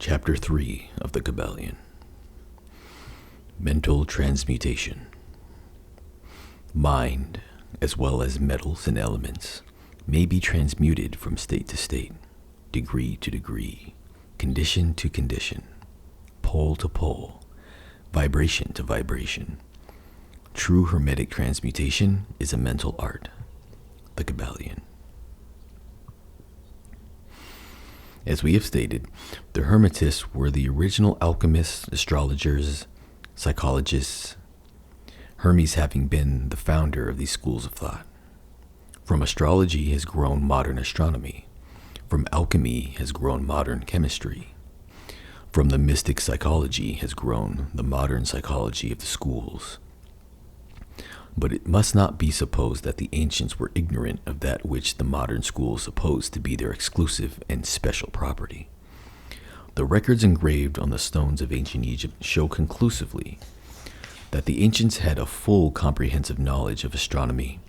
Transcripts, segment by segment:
Chapter 3 of the Kybalion. Mental Transmutation. Mind, as well as metals and elements, may be transmuted from state to state, degree to degree, condition to condition, pole to pole, vibration to vibration. True hermetic transmutation is a mental art, the Kybalion. As we have stated, the Hermetists were the original alchemists, astrologers, psychologists, Hermes having been the founder of these schools of thought. From astrology has grown modern astronomy. From alchemy has grown modern chemistry. From the mystic psychology has grown the modern psychology of the schools. But it must not be supposed that the ancients were ignorant of that which the modern schools suppose to be their exclusive and special property. The records engraved on the stones of ancient Egypt show conclusively that the ancients had a full comprehensive knowledge of astronomy,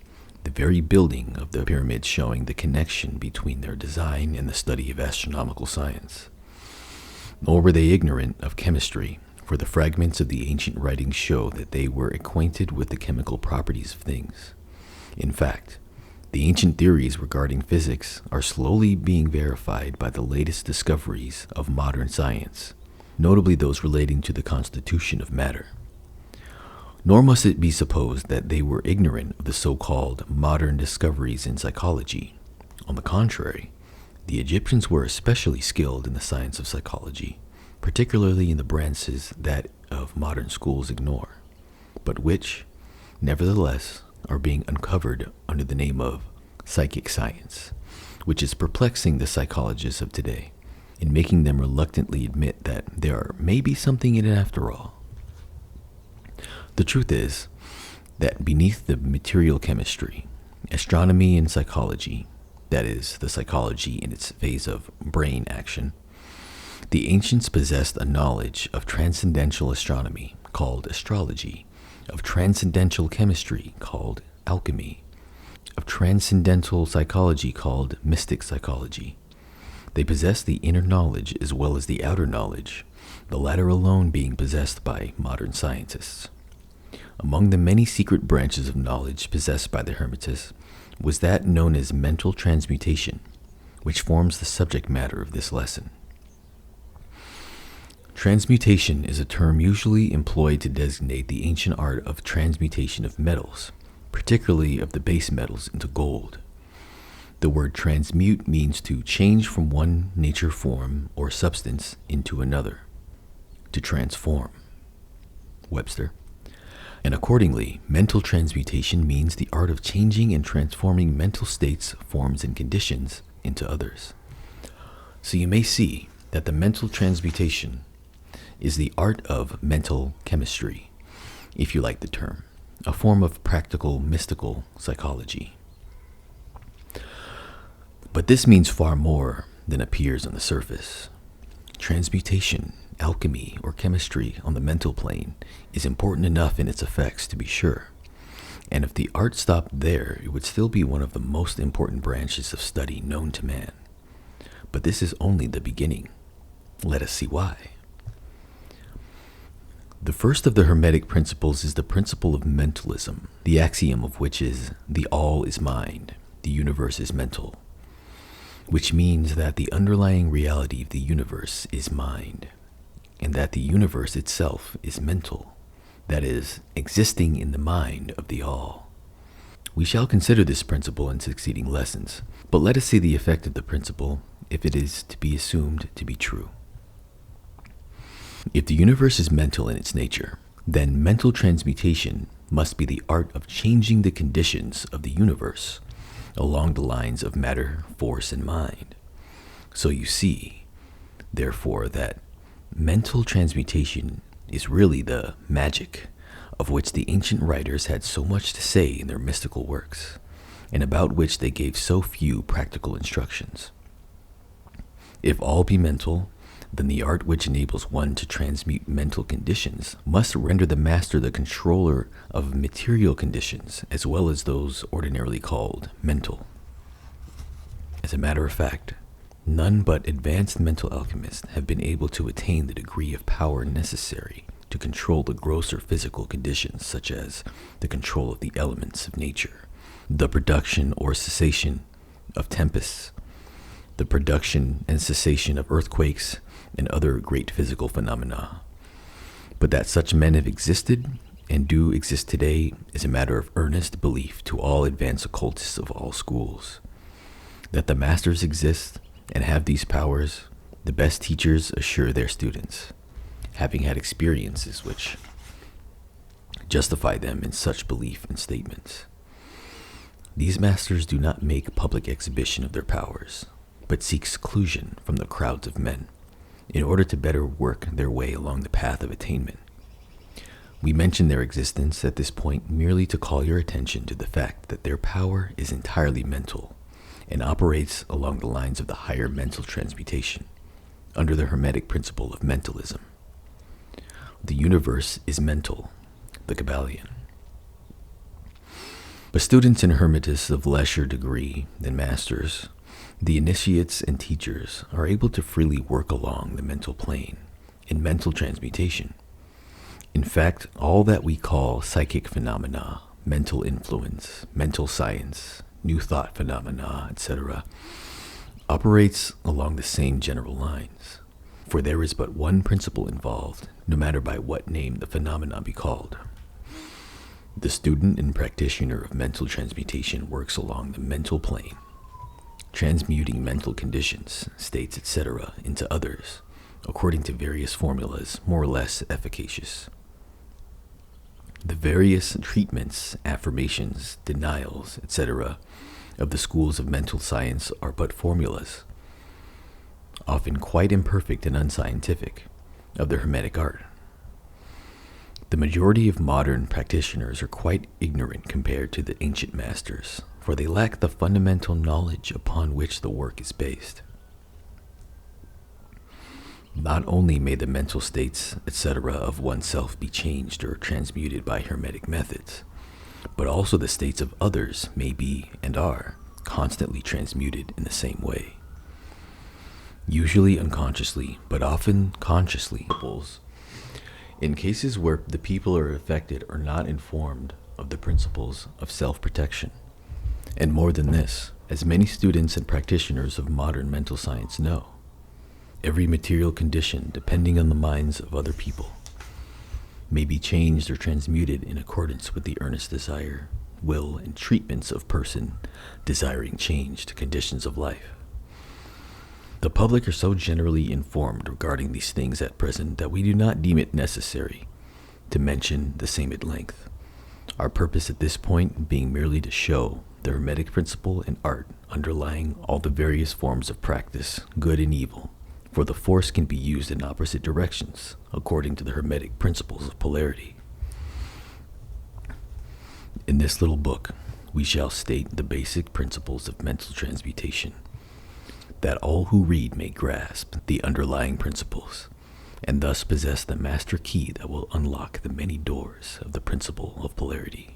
the very building of the pyramids showing the connection between their design and the study of astronomical science. Nor were they ignorant of chemistry, for the fragments of the ancient writings show that they were acquainted with the chemical properties of things. In fact, the ancient theories regarding physics are slowly being verified by the latest discoveries of modern science, notably those relating to the constitution of matter. Nor must it be supposed that they were ignorant of the so-called modern discoveries in psychology. On the contrary, the Egyptians were especially skilled in the science of psychology, particularly in the branches that of modern schools ignore, but which, nevertheless, are being uncovered under the name of psychic science, which is perplexing the psychologists of today, in making them reluctantly admit that there may be something in it after all. The truth is that beneath the material chemistry, astronomy and psychology, that is, the psychology in its phase of brain action, the ancients possessed a knowledge of transcendental astronomy, called astrology, of transcendental chemistry, called alchemy, of transcendental psychology, called mystic psychology. They possessed the inner knowledge as well as the outer knowledge, the latter alone being possessed by modern scientists. Among the many secret branches of knowledge possessed by the Hermetists was that known as mental transmutation, which forms the subject matter of this lesson. Transmutation is a term usually employed to designate the ancient art of transmutation of metals, particularly of the base metals, into gold. The word transmute means to change from one nature form or substance into another, to transform. Webster. And accordingly, mental transmutation means the art of changing and transforming mental states, forms, and conditions into others. So you may see that the mental transmutation is the art of mental chemistry, if you like the term, a form of practical mystical psychology. But this means far more than appears on the surface. Transmutation, alchemy, or chemistry on the mental plane is important enough in its effects to be sure. And if the art stopped there, it would still be one of the most important branches of study known to man. But this is only the beginning. Let us see why. The first of the Hermetic principles is the principle of mentalism, the axiom of which is, the all is mind, the universe is mental, which means that the underlying reality of the universe is mind, and that the universe itself is mental, that is, existing in the mind of the all. We shall consider this principle in succeeding lessons, but let us see the effect of the principle if it is to be assumed to be true. If the universe is mental in its nature, then mental transmutation must be the art of changing the conditions of the universe along the lines of matter, force, and mind. So you see, therefore, that mental transmutation is really the magic of which the ancient writers had so much to say in their mystical works, and about which they gave so few practical instructions. If all be mental, then the art which enables one to transmute mental conditions must render the master the controller of material conditions, as well as those ordinarily called mental. As a matter of fact, None but advanced mental alchemists have been able to attain the degree of power necessary to control the grosser physical conditions, such as the control of the elements of nature, the production or cessation of tempests, the production and cessation of earthquakes, and other great physical phenomena. But that such men have existed and do exist today is a matter of earnest belief to all advanced occultists of all schools. That the masters exist and have these powers, the best teachers assure their students, having had experiences which justify them in such belief and statements. These masters do not make public exhibition of their powers, but seek seclusion from the crowds of men, in order to better work their way along the path of attainment. We mention their existence at this point merely to call your attention to the fact that their power is entirely mental, and operates along the lines of the higher mental transmutation, under the Hermetic principle of mentalism. The universe is mental, the Kybalion. But students and Hermetists of lesser degree than masters, the initiates and teachers, are able to freely work along the mental plane in mental transmutation. In fact, all that we call psychic phenomena, mental influence, mental science, new thought phenomena, etc., operates along the same general lines, for there is but one principle involved, no matter by what name the phenomena be called. The student and practitioner of mental transmutation works along the mental plane, transmuting mental conditions, states, etc., into others, according to various formulas more or less efficacious. The various treatments, affirmations, denials, etc., of the schools of mental science are but formulas, often quite imperfect and unscientific, of the Hermetic art. The majority of modern practitioners are quite ignorant compared to the ancient masters, for they lack the fundamental knowledge upon which the work is based. Not only may the mental states, etc., of oneself be changed or transmuted by Hermetic methods, but also the states of others may be, and are, constantly transmuted in the same way. Usually unconsciously, but often consciously. In cases where the people are affected are not informed of the principles of self-protection. And more than this, as many students and practitioners of modern mental science know, every material condition, depending on the minds of other people, may be changed or transmuted in accordance with the earnest desire, will, and treatments of person desiring change to conditions of life. The public are so generally informed regarding these things at present that we do not deem it necessary to mention the same at length, our purpose at this point being merely to show the Hermetic principle and art underlying all the various forms of practice, good and evil, for the force can be used in opposite directions according to the Hermetic principles of polarity. In this little book, we shall state the basic principles of mental transmutation, that all who read may grasp the underlying principles, and thus possess the master key that will unlock the many doors of the principle of polarity.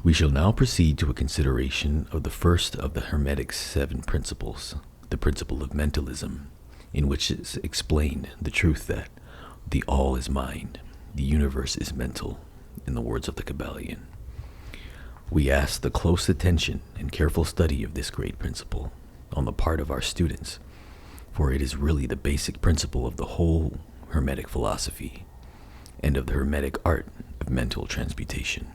We shall now proceed to a consideration of the first of the Hermetic 7 principles, the principle of mentalism, in which is explained the truth that the all is mind, the universe is mental, in the words of the Kybalion. We ask the close attention and careful study of this great principle on the part of our students, for it is really the basic principle of the whole Hermetic philosophy and of the Hermetic art of mental transmutation.